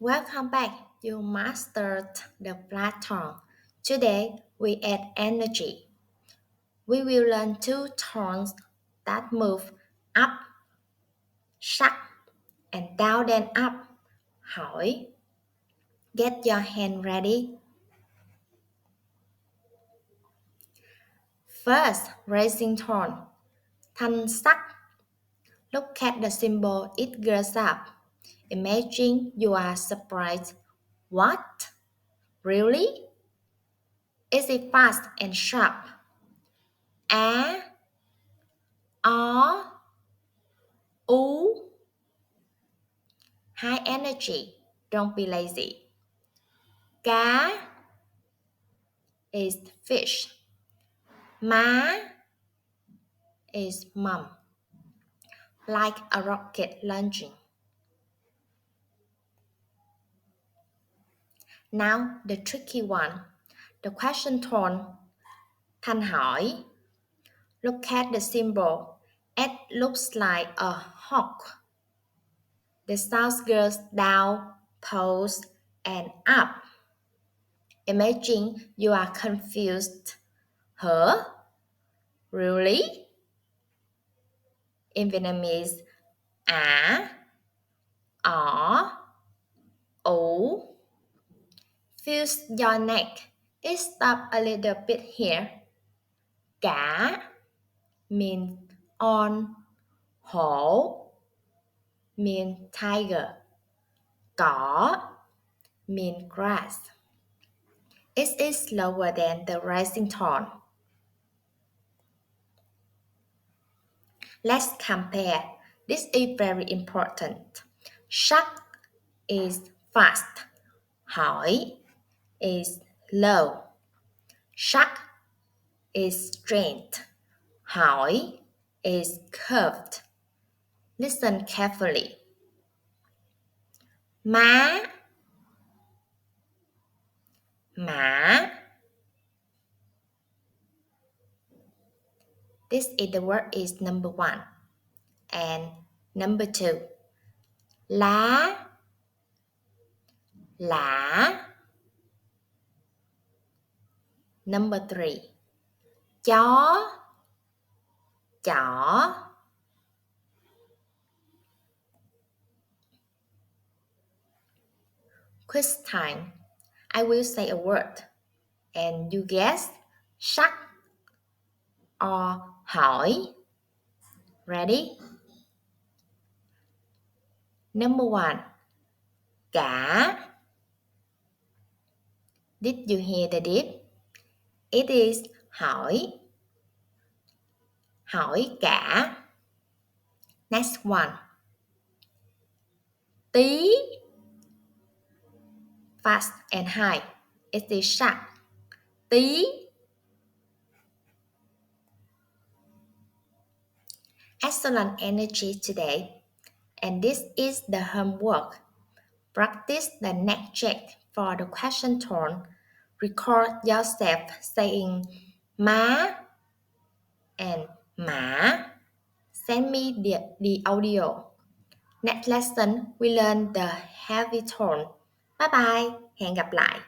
Welcome back. You mastered the platform. Today we add energy. We will learn two tones that move up, sắc, and down and up. Hỏi. Get your hand ready. First, raising tone. Thanh sắc. Look at the symbol, it goes up. Imagine you are surprised. What? Really? Is it fast and sharp? Á, ó, ú. High energy, don't be lazy. Cá is fish. Má is mom. Like a rocket launching. Now the tricky one. The question tone. Thanh hỏi. Look at the symbol. It looks like a hawk. The sound goes down, pose, and up. Imagine you are confused. Huh? Really? In Vietnamese, á, ó, ú. Feels your neck. It stop a little bit here. Cả mean on. Hổ mean tiger. Cỏ mean grass. It is slower than the rising tone. Let's compare. This is very important. Sắc is fast. Hỏi is low. Sắc is straight. Hỏi is curved. Listen carefully. Má, mã. This is the word is number one. And number two. Lá, lã. Number three. Chó, chỏ. Quiz time. I will say a word and you guess sắc or hỏi. Ready? Number one. Cả. Did you hear the dip? It is hỏi. Hỏi cả. Next one. Tí. Fast and high. It is sắc. Tí. Excellent energy today. And this is the homework. Practice the neck check for the question tone. Record yourself saying má and mã. Send me the audio. Next lesson, we learn the heavy tone. Bye bye. Hẹn gặp lại.